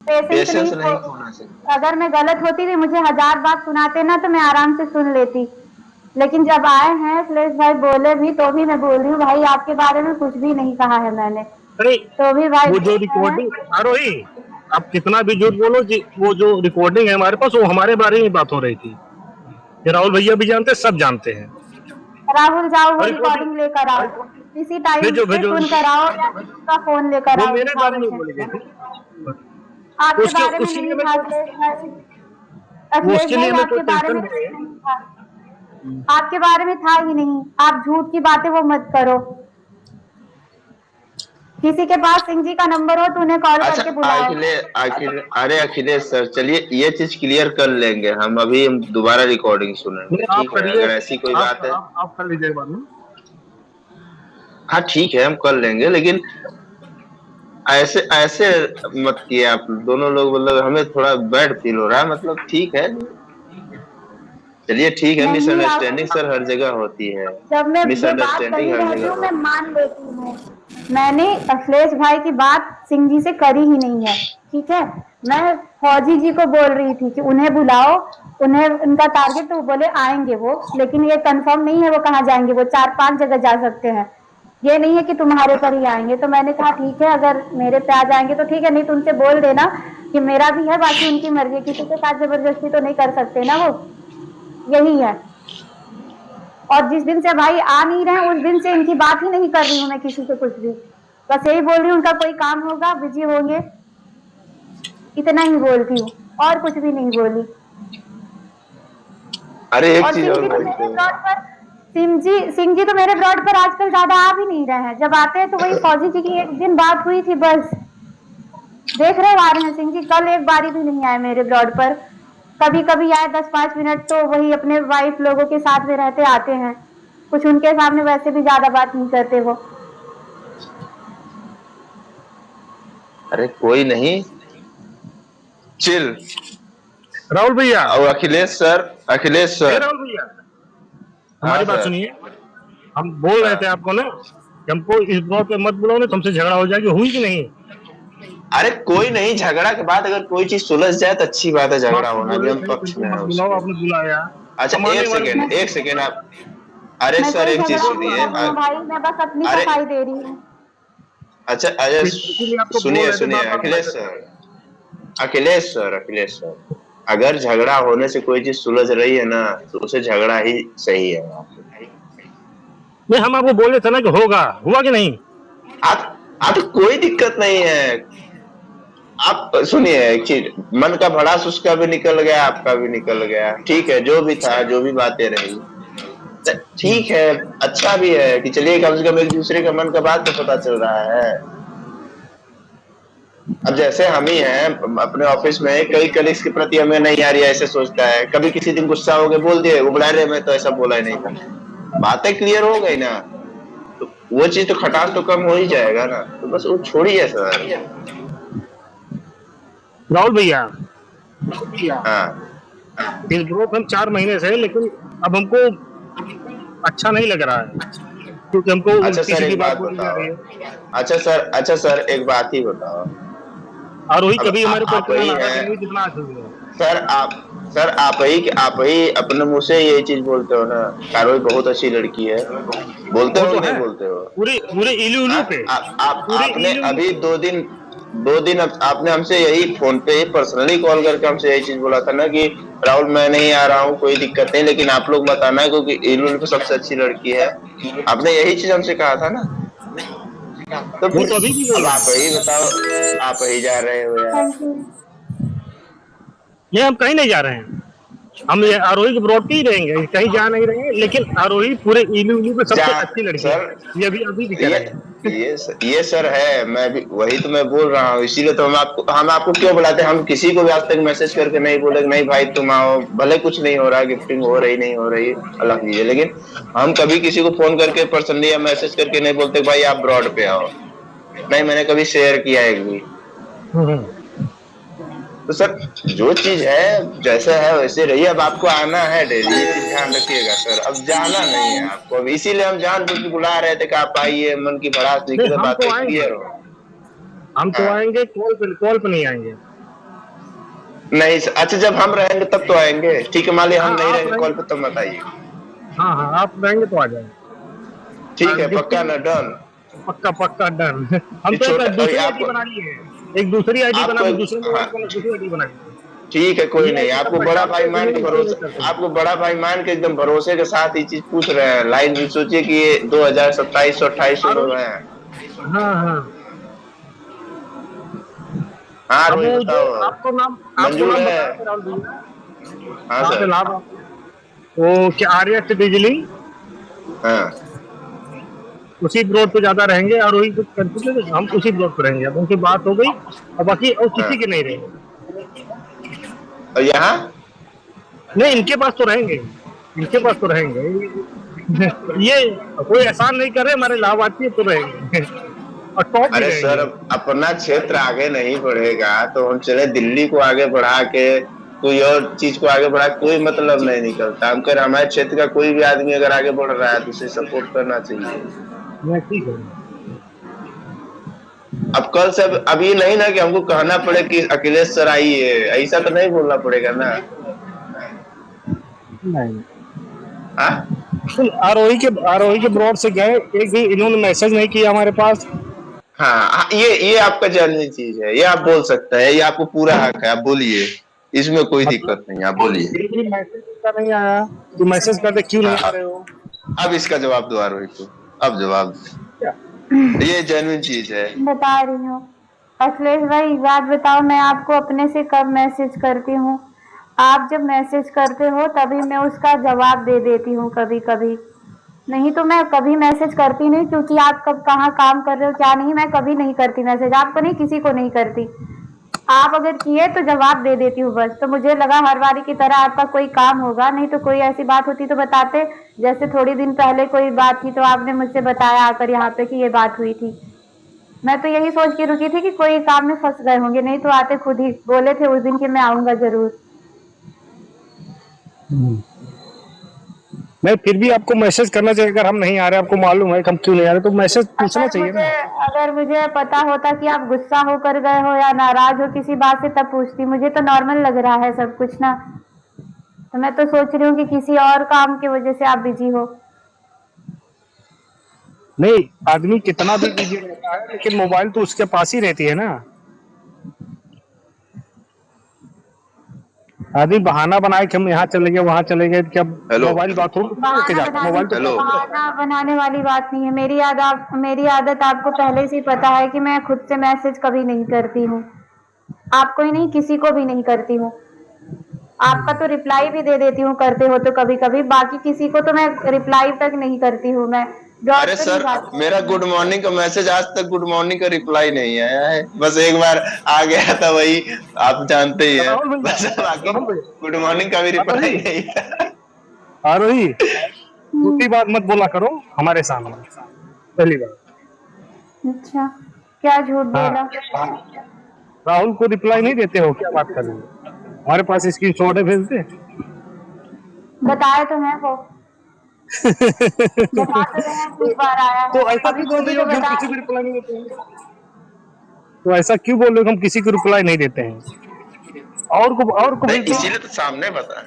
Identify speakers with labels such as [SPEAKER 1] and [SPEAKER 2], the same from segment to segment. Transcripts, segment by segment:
[SPEAKER 1] Patience नहीं
[SPEAKER 2] patience नहीं खोना चाहिए।
[SPEAKER 1] अगर मैं गलत होती थी, मुझे 1000 बात सुनाते ना तो मैं आराम से सुन लेती। लेकिन जब आए हैं अखिलेश भाई बोले भी तो भी मैं बोल रही हूँ भाई आपके बारे में कुछ भी नहीं कहा है मैंने।
[SPEAKER 3] अरे
[SPEAKER 1] तो भी भाई
[SPEAKER 3] वो जो
[SPEAKER 1] बोल रहे हैं।
[SPEAKER 3] रिकॉर्डिंग आरोही, आप कितना भी झूठ बोलो जी, वो जो रिकॉर्डिंग है हमारे पास, वो हमारे बारे में बात हो रही थी। ये राहुल भैया भी जानते हैं, सब जानते हैं।
[SPEAKER 1] राहुल जाओ वो
[SPEAKER 3] और रिकॉर्डिंग
[SPEAKER 1] रिकॉर्डिंग लेकर आओ, इसी टाइम
[SPEAKER 3] भेजो
[SPEAKER 1] पे
[SPEAKER 3] भेजो,
[SPEAKER 1] सुन कर आओ या उसका फोन लेकर
[SPEAKER 3] वो
[SPEAKER 1] आओ
[SPEAKER 3] मेरे
[SPEAKER 1] दिखाओ
[SPEAKER 3] बारे में बोली गई
[SPEAKER 1] मुझे।
[SPEAKER 3] थी।
[SPEAKER 1] आपके
[SPEAKER 3] उसके
[SPEAKER 1] बारे में
[SPEAKER 3] उसके लिए
[SPEAKER 1] नहीं
[SPEAKER 3] मैं
[SPEAKER 1] था
[SPEAKER 3] कोई,
[SPEAKER 1] अखिलेश भाई।
[SPEAKER 3] वो
[SPEAKER 1] अखिलेश
[SPEAKER 3] उसके लिए
[SPEAKER 1] भाई
[SPEAKER 3] मैं कोई
[SPEAKER 1] आपके बारे
[SPEAKER 3] टेंशन
[SPEAKER 1] में
[SPEAKER 3] नहीं है।
[SPEAKER 1] नहीं था। आपके बारे में था ही नहीं। आप झूठ की बातें वो मत करो। किसी के पास सिंह जी का नंबर हो तो उन्हें कॉल
[SPEAKER 2] अच्छा
[SPEAKER 1] करके बुलाओ।
[SPEAKER 2] अरे अखिलेश सर, चलिए ये चीज क्लियर कर लेंगे हम, अभी हम दोबारा रिकॉर्डिंग सुनेंगे,
[SPEAKER 3] नहीं, आप
[SPEAKER 2] ठीक है?
[SPEAKER 3] करिए।
[SPEAKER 2] अगर ऐसी कोई बात है,
[SPEAKER 3] आप कर लीजिए बाद में।
[SPEAKER 2] हाँ ठीक है, हम कर लेंगे, लेकिन ऐसे ऐसे मत किए आप दोनों लोग, मतलब हमें थोड़ा बैड फील हो रहा है, मतलब ठीक है। चलिए ठीक है,
[SPEAKER 1] नहीं आप
[SPEAKER 2] मिसअंडरस्टैंडिंग सर हर जगह होती है।
[SPEAKER 1] जब मैं जो बात
[SPEAKER 2] मिसअंडरस्टैंडिंग
[SPEAKER 1] कही
[SPEAKER 2] हर
[SPEAKER 1] रहती
[SPEAKER 2] जगह
[SPEAKER 1] हूँ मैं
[SPEAKER 2] होती
[SPEAKER 1] मान लेती हूँ। मैंने अखिलेश भाई की बात सिंह जी से करी ही नहीं है। ठीक है। मैं फौजी जी को बोल रही थी कि उन्हें बुलाओ, उन्हें उनका टारगेट, तो वो बोले आएंगे वो, लेकिन ये कंफर्म नहीं है वो कहाँ जाएंगे, वो 4-5 जगह जा सकते हैं। ये नहीं है कि तुम्हारे पर ही आएंगे। तो मैंने कहा ठीक है अगर मेरे पे आ जाएंगे तो ठीक है, नहीं तो उनसे बोल देना कि मेरा भी है, बाकी उनकी मर्जी, किसी के साथ जबरदस्ती तो नहीं कर सकते ना वो। यही है। और जिस दिन से भाई आ नहीं रहे उस दिन से इनकी बात ही नहीं कर रही हूँ मैं किसी से कुछ भी। बस यही बोल रही हूँ उनका कोई काम होगा, बिजी होंगे, इतना ही बोलती हूँ, और कुछ भी नहीं बोली।
[SPEAKER 2] है। अरे एक
[SPEAKER 1] और
[SPEAKER 2] चीज
[SPEAKER 1] सिंह
[SPEAKER 2] और
[SPEAKER 1] जी तो
[SPEAKER 2] बोलते
[SPEAKER 1] मेरे
[SPEAKER 2] हैं।
[SPEAKER 1] ब्रॉड पर सिंह जी तो मेरे ब्रॉड पर आजकल ज्यादा आ भी नहीं रहे हैं। जब आते हैं तो वही फौजी जी की एक दिन बात हुई थी बस। देख रहे आ रहे हैं सिंह जी, कल एक बारी भी नहीं आए मेरे ब्रॉड पर। कभी कभी आए 10-5 मिनट, तो वही अपने वाइफ लोगों के साथ में रहते आते हैं। कुछ उनके सामने वैसे भी ज्यादा बात नहीं करते वो।
[SPEAKER 2] अरे कोई नहीं, चिल।
[SPEAKER 3] राहुल भैया,
[SPEAKER 2] और अखिलेश सर, अखिलेश सर।
[SPEAKER 3] राहुल भैया,
[SPEAKER 2] हाँ
[SPEAKER 3] हमारी बात
[SPEAKER 2] सर।
[SPEAKER 3] सुनिए। हम बोल रहे थे
[SPEAKER 2] हाँ।
[SPEAKER 3] आपको ना कि हमको इस ब्लॉक पे मत बुलाओ, नहीं तुमसे झगड़ा हो जाएगी, हुई कि नहीं?
[SPEAKER 2] अरे कोई नहीं, झगड़ा के बाद अगर कोई चीज सुलझ जाए तो अच्छी बात है,
[SPEAKER 3] हम
[SPEAKER 2] झगड़ा
[SPEAKER 3] आपको
[SPEAKER 2] होना
[SPEAKER 3] बोल
[SPEAKER 2] भी
[SPEAKER 3] रहे
[SPEAKER 2] हम
[SPEAKER 3] थे कि
[SPEAKER 2] पक्ष
[SPEAKER 3] इनको
[SPEAKER 2] में है
[SPEAKER 3] मत बुलाओ,
[SPEAKER 2] उसके।
[SPEAKER 3] आपने बुलाया।
[SPEAKER 2] अच्छा
[SPEAKER 3] हम आने वाले थे।
[SPEAKER 2] एक सेकेंड आप, अरे
[SPEAKER 1] मैं
[SPEAKER 2] सर
[SPEAKER 1] कोई
[SPEAKER 2] एक चीज
[SPEAKER 1] झगड़ा नहीं
[SPEAKER 2] सुनिए।
[SPEAKER 1] कर रही हूँ भाई, मैं बस अपनी
[SPEAKER 2] अरे
[SPEAKER 1] सफाई दे रही हूँ।
[SPEAKER 2] अच्छा, अरे
[SPEAKER 3] इसीलिए आपको बोल
[SPEAKER 2] सुनिए
[SPEAKER 3] रहे थे
[SPEAKER 2] सुनिए
[SPEAKER 3] बार बार
[SPEAKER 2] Akhilesh
[SPEAKER 3] message.
[SPEAKER 2] Sir, Akhilesh sir, अगर झगड़ा होने से कोई चीज सुलझ रही है ना, तो उसे झगड़ा ही सही है वहाँ पे।
[SPEAKER 3] नहीं, हम आपको बोले थे ना कि होगा, हुआ कि नहीं?
[SPEAKER 2] आप तो कोई दिक्कत नहीं है। आप सुनिए एक चीज, मन का भड़ास उसका भी निकल गया, आपका भी निकल गया, ठीक है? जो भी था, जो भी बातें रही, ठीक है। अच्छा भी है कि चलिए कम से कम एक दूसरे का मन का बात तो पता चल रहा है। अब जैसे हम ही हैं अपने ऑफिस में, कई कलीग्स के प्रति हमें नहीं यार ये ऐसे सोचता है, कभी किसी दिन गुस्सा हो गए बोल दिए, वो बोला अरे मैं तो ऐसा बोला ही नहीं था, बातें क्लियर हो गई ना, तो वो चीज तो खटास तो कम हो ही जाएगा ना, तो बस वो छोड़िए सर।
[SPEAKER 3] राहुल भैया,
[SPEAKER 2] हाँ।
[SPEAKER 3] इस ग्रुप में 4 महीने से हैं, लेकिन अब हमको अच्छा नहीं लग रहा है, क्योंकि हमको
[SPEAKER 2] अच्छा
[SPEAKER 3] उल्टी
[SPEAKER 2] सर
[SPEAKER 3] सीधी
[SPEAKER 2] एक
[SPEAKER 3] बात
[SPEAKER 2] बात
[SPEAKER 3] बोली जा
[SPEAKER 2] बताओ।
[SPEAKER 3] रही है।
[SPEAKER 2] अच्छा सर एक बात ही बताओ।
[SPEAKER 3] और वही
[SPEAKER 2] अब
[SPEAKER 3] कभी हमारे ऊपर
[SPEAKER 2] आप
[SPEAKER 3] इतना
[SPEAKER 2] ही
[SPEAKER 3] नाराज नहीं
[SPEAKER 2] हैं
[SPEAKER 3] हुई जितना आज हुई है।
[SPEAKER 2] सर, आप ही अपने मुंह से यही चीज बोलते हो ना, कार्रवाई बहुत अच्छी लड़की है, बोलते
[SPEAKER 3] वो
[SPEAKER 2] हो
[SPEAKER 3] तो
[SPEAKER 2] कि नहीं
[SPEAKER 3] है,
[SPEAKER 2] बोलते हो?
[SPEAKER 3] पूरे पूरे इलू
[SPEAKER 2] हाँ?
[SPEAKER 3] इलू पे, पूरे
[SPEAKER 2] आपने
[SPEAKER 3] इलू इलू
[SPEAKER 2] अभी
[SPEAKER 3] पे।
[SPEAKER 2] 2 दिन आपने हमसे यही फोन पे पर्सनली कॉल करके हमसे यही चीज बोला था ना कि राहुल मैं नहीं आ रहा हूँ, कोई दिक्कत नहीं, लेकिन आप लोग मत आना क्योंकि इलू पे सबसे अच्छी लड़की है। आपने यही चीज हमसे कहा था ना, तो
[SPEAKER 3] वो
[SPEAKER 2] फिर
[SPEAKER 3] तो अभी भी बोल
[SPEAKER 2] अब
[SPEAKER 3] रहे
[SPEAKER 2] आप
[SPEAKER 3] हैं।
[SPEAKER 2] ही बताओ, आप ही जा रहे हो यार।
[SPEAKER 1] Thank you.
[SPEAKER 3] ये हम कहीं नहीं जा रहे हैं, हम ये आरोही के ब्रॉड पे ही रहेंगे, कहीं जा नहीं रहे हैं। लेकिन आरोही पूरे इलू इलू पे सबसे
[SPEAKER 2] जहाँ
[SPEAKER 3] अच्छी लड़की है,
[SPEAKER 2] सर,
[SPEAKER 3] ये अभी अभी भी कह
[SPEAKER 2] ये
[SPEAKER 3] रहे हैं।
[SPEAKER 2] ये सर है, मैं भी वही तो मैं बोल रहा हूँ, इसीलिए तो हम आपको क्यों बुलाते हैं? हम किसी को भी आज तक मैसेज करके नहीं बोले कि नहीं भाई तुम आओ, भले कुछ नहीं हो रहा, गिफ्टिंग हो रही नहीं हो रही, अलग चीज है, लेकिन हम कभी किसी को फोन करके पर्सनली या मैसेज करके नहीं बोलते भाई आप ब्रॉड पे आओ। नहीं, मैंने कभी शेयर किया है भी। तो सर जो चीज है जैसा है वैसे रहिए, अब आपको आना है डेली, ये चीज ध्यान रखिएगा सर, अब जाना नहीं है आपको, अब इसीलिए हम जानबूझ के बुला रहे थे कि आप आइए, मन की भड़ास
[SPEAKER 3] नहीं,
[SPEAKER 2] निकले,
[SPEAKER 3] हम
[SPEAKER 2] बातें
[SPEAKER 3] तो आएंगे,
[SPEAKER 2] क्लियर हो।
[SPEAKER 3] हम तो
[SPEAKER 2] हाँ।
[SPEAKER 3] आएंगे, कॉल पे नहीं आएंगे।
[SPEAKER 2] नहीं अच्छा, जब हम रहेंगे तब तो आएंगे। ठीक है, मान लिया हम
[SPEAKER 3] हाँ
[SPEAKER 2] नहीं
[SPEAKER 3] आप
[SPEAKER 2] रहेंगे कॉल पे,
[SPEAKER 3] रहेंगे।
[SPEAKER 2] तब बताइए।
[SPEAKER 3] हाँ हाँ आप रहेंगे तो आ जाएंगे।
[SPEAKER 2] ठीक है,
[SPEAKER 3] गिफ्ट
[SPEAKER 2] पक्का ना, डन।
[SPEAKER 3] पक्का पक्का डन। हम
[SPEAKER 2] ये
[SPEAKER 3] तो
[SPEAKER 2] छोटा
[SPEAKER 3] एक दूसरी आईडी
[SPEAKER 2] आपको
[SPEAKER 3] बना लिए हैं। एक दूसरी आईडी बना,
[SPEAKER 2] आपको
[SPEAKER 3] दूसरे
[SPEAKER 2] हाँ,
[SPEAKER 3] मोबाइल पर दूसरी आईडी बना ली है।
[SPEAKER 2] ठीक है, कोई
[SPEAKER 3] ये
[SPEAKER 2] नहीं।
[SPEAKER 3] आईडी सब
[SPEAKER 2] आपको बड़ा
[SPEAKER 3] पहचानते
[SPEAKER 2] भाई
[SPEAKER 3] हैं,
[SPEAKER 2] मान
[SPEAKER 3] इसलिए
[SPEAKER 2] के
[SPEAKER 3] इसलिए नहीं
[SPEAKER 2] भरोसे,
[SPEAKER 3] करते हैं।
[SPEAKER 2] आपको बड़ा भाई मान के एकदम भरोसे के साथ ये चीज पूछ रहे हैं। लाइन भी सोचिए कि ये 2027 28
[SPEAKER 3] और
[SPEAKER 2] लोग हैं।
[SPEAKER 3] हाँ हाँ।
[SPEAKER 2] हाँ
[SPEAKER 3] अब
[SPEAKER 2] रोहित
[SPEAKER 3] वो जो
[SPEAKER 2] बताओ।
[SPEAKER 3] आपको
[SPEAKER 2] मंजूर
[SPEAKER 3] नाम
[SPEAKER 2] है।
[SPEAKER 3] बताया था राहुल भैया,
[SPEAKER 2] हाँ
[SPEAKER 3] कहाँ पे
[SPEAKER 2] सर।
[SPEAKER 3] नाम आपको? वो क्या आर्या से बिजली,
[SPEAKER 2] हाँ
[SPEAKER 3] उसी रोड पे ज्यादा रहेंगे और वही कुछ कंफ्यूजन है, हम उसी रोड पे रहेंगे। अब उनसे बात हो गई और बाकी और किसी
[SPEAKER 2] हाँ।
[SPEAKER 3] के नहीं रहेंगे।
[SPEAKER 2] और यहाँ
[SPEAKER 3] नहीं इनके पास तो रहेंगे, इनके पास तो रहेंगे। ये कोई एहसान नहीं करे, हमारे लाभार्थी तो रहेंगे। और टॉप भी
[SPEAKER 2] अरे सर,
[SPEAKER 3] रहेंगे।
[SPEAKER 2] अब अपना क्षेत्र आगे नहीं बढ़ेगा तो हम चले दिल्ली को आगे बढ़ा के कोई और चीज को आगे बढ़ा, कोई मतलब नहीं निकलता। हम कह रहे हमारे क्षेत्र का कोई भी आदमी अगर आगे बढ़ रहा है तो उसे सपोर्ट करना चाहिए।
[SPEAKER 3] मैं ठीक है।
[SPEAKER 2] अब कल से अब ये नहीं ना कि हमको कहना पड़े कि अखिलेश सर आइए, ऐसा तो नहीं बोलना पड़ेगा ना।
[SPEAKER 3] नहीं
[SPEAKER 2] हाँ
[SPEAKER 3] आरोही के ब्रॉड से गए, एक भी इन्होंने मैसेज नहीं किया हमारे पास।
[SPEAKER 2] हाँ हाँ, ये आपका जेन्युइन चीज है, ये आप बोल सकते हैं, ये आपको पूरा हक है, आप बोलिए। इसमें कोई
[SPEAKER 3] मतलब
[SPEAKER 2] दिक्कत नहीं, आप बोलिए।
[SPEAKER 3] एक भी मैसेज का नहीं आया कि मैसेज करते क्यों नहीं आ
[SPEAKER 2] हाँ,
[SPEAKER 3] रहे हो।
[SPEAKER 2] अब इसका जवाब दो रोहित को। अब जवाब
[SPEAKER 3] क्या?
[SPEAKER 2] दो। ये जेन्युइन चीज है।
[SPEAKER 1] बता रही हूँ। अखिलेश भाई एक बात बताओ, मैं आपको अपने से कब मैसेज करती हूँ? आप जब मैसेज करते हो तभी मैं उसका जवाब दे देती हूँ कभी कभी। नहीं तो मैं कभी मैसेज करती नहीं, क्योंकि आप कब कहाँ काम कर रहे हो क्या नहीं, मैं कभी नहीं करती मैसेज। आपको नहीं, किसी को नहीं करती। आप अगर किए तो जवाब दे देती हूँ बस। तो मुझे लगा हर बारी की तरह आपका कोई काम होगा, नहीं तो कोई ऐसी बात होती तो बताते। जैसे थोड़ी दिन पहले कोई बात थी तो आपने मुझसे बताया आकर यहाँ पे कि ये बात हुई थी। मैं तो यही सोच के रुकी थी कि कोई काम में फंस गए होंगे, नहीं तो आते। खुद ही बोले थे उस दिन कि मैं आऊंगा जरूर।
[SPEAKER 3] नहीं फिर भी आपको मैसेज करना चाहिए। अगर हम नहीं आ रहे, आपको मालूम है कि हम क्यों नहीं आ रहे, तो मैसेज पूछना चाहिए ना।
[SPEAKER 1] अगर मुझे पता होता कि आप गुस्सा होकर गए हो या नाराज हो किसी बात से, तब पूछती। मुझे तो नॉर्मल लग रहा है सब कुछ ना। तो मैं तो सोच रही हूँ कि किसी और काम की वजह से आप बिजी हो।
[SPEAKER 3] नहीं आदमी कितना भी बिजी रहता है, लेकिन मोबाइल तो उसके पास ही रहती है ना। आदमी बहाना बनाए कि हम यहाँ चले गए वहां चले गए, क्या
[SPEAKER 2] हेलो।
[SPEAKER 3] मोबाइल बाथरूम में लेके
[SPEAKER 1] बहाना
[SPEAKER 3] जाता है,
[SPEAKER 1] बनाने
[SPEAKER 3] मोबाइल तो
[SPEAKER 2] हेलो।
[SPEAKER 3] पास ही
[SPEAKER 1] बहाना बनाने वाली बात नहीं है। मेरी आदत आपको पहले से ही पता है कि मैं खुद से मैसेज कभी नहीं करती हूँ। आपको ही नहीं, किसी को भी नहीं करती हूँ। आपका तो रिप्लाई भी दे देती हूँ करते हो तो कभी कभी, बाकी किसी को तो मैं रिप्लाई तक नहीं करती हूँ। मैं डॉट
[SPEAKER 2] अरे
[SPEAKER 1] पर ही
[SPEAKER 2] सर,
[SPEAKER 1] बात
[SPEAKER 2] मेरा
[SPEAKER 1] करती हूँ।
[SPEAKER 2] गुड मॉर्निंग का मैसेज आज तक गुड मॉर्निंग का रिप्लाई नहीं आया है। बस एक बार आ गया था, वही आप जानते ही
[SPEAKER 3] है।
[SPEAKER 2] हैं।
[SPEAKER 3] राहुल भैया,
[SPEAKER 2] बस बाकी
[SPEAKER 3] राहुल भैया,
[SPEAKER 2] गुड मॉर्निंग का भी रिप्लाई
[SPEAKER 3] आरोही,
[SPEAKER 2] नहीं था।
[SPEAKER 3] आरोही,
[SPEAKER 1] हम्म,
[SPEAKER 3] झूठी बात मत बोला करो हमारे सामने, पहली बात।
[SPEAKER 1] अच्छा, क्या झूठ बोला?
[SPEAKER 3] हाँ राहुल को रिप्लाई नहीं देते हो, क्या बात कर रहे हो? हमारे पास स्क्रीन शॉट है, भेज दे।
[SPEAKER 1] बताए तो हैं वो। बता तो रहे हैं कि इस बार आया है।
[SPEAKER 3] तो ऐसा
[SPEAKER 1] अभी
[SPEAKER 3] क्यों बोल
[SPEAKER 1] खुद ही
[SPEAKER 3] रही
[SPEAKER 1] तो
[SPEAKER 3] हो कि हम
[SPEAKER 1] बता
[SPEAKER 3] किसी को
[SPEAKER 1] रही
[SPEAKER 3] रिप्लाई नहीं देते हैं? तो ऐसा क्यों बोल रहे हो कि हम किसी को रिप्लाई नहीं देते हैं? और को
[SPEAKER 2] नहीं,
[SPEAKER 3] भेज दो।
[SPEAKER 2] इसीलिए तो सामने बता।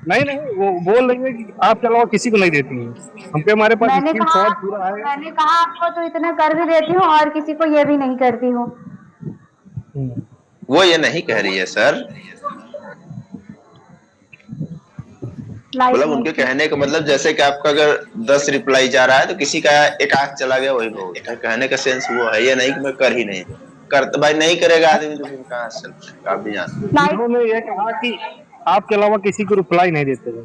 [SPEAKER 3] नहीं नहीं वो बोल रही है कि आपके अलावा किसी को नहीं देती हैं। हम पे हमारे पास स्क्रीन शॉट पूरा है।
[SPEAKER 1] मैंने कहा आपको तो इतना कर भी देती हूँ और किसी को ये भी नहीं करती हूँ।
[SPEAKER 2] वो ये नहीं कह रही है सर।
[SPEAKER 1] लाइट
[SPEAKER 2] मतलब
[SPEAKER 1] नहीं
[SPEAKER 2] उनके
[SPEAKER 1] थी।
[SPEAKER 2] कहने का मतलब जैसे कि आपका अगर 10 रिप्लाई जा रहा है तो किसी का एक आंख चला गया वही बहुत है। कहने का सेंस वो है, ये नहीं कि मैं कर ही नहीं कर, तो भाई नहीं करेगा आदमी तो फिर कहाँ से चलता है, आप भी जानते
[SPEAKER 1] लाइट
[SPEAKER 3] इन्होंने ये कहा कि आपके अलावा किसी को रिप्लाई नहीं देते हैं,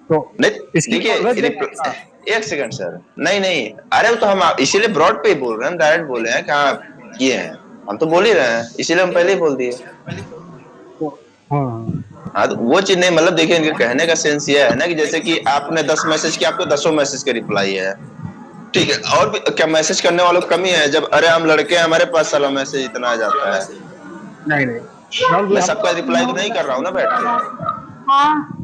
[SPEAKER 3] तो
[SPEAKER 2] नहीं।
[SPEAKER 3] स्क्रीन शॉट भेज
[SPEAKER 2] देखिए,
[SPEAKER 3] देना।
[SPEAKER 2] एक सेकंड सर। नहीं नहीं, अरे वो तो हम इसीलिए ब्रॉड पे ही बोल रहे हैं, हम डायरेक्ट बोले हैं कि हाँ किए हैं। हम तो बोल ही रहे हैं, इसीलिए हम पहले ही बोल दिए।
[SPEAKER 3] तो हाँ
[SPEAKER 2] हाँ तो वो चीज नहीं, मतलब देखिए इनके कहने का सेंस ये है ना कि जैसे कि आपने 10 मैसेज किया, आपको 10 मैसेज का रिप्लाई है। ठीक है, और भी क्या मैसेज करने वालों की कमी है? जब अरे हम लड़के हैं, हमारे पास साला मैसेज इतना आ जाता है।
[SPEAKER 3] नहीं नहीं राहुल
[SPEAKER 2] मैं
[SPEAKER 3] भाई,
[SPEAKER 2] सबका रिप्लाई तो नहीं कर रहा हूँ ना बैठ के।
[SPEAKER 1] हाँ,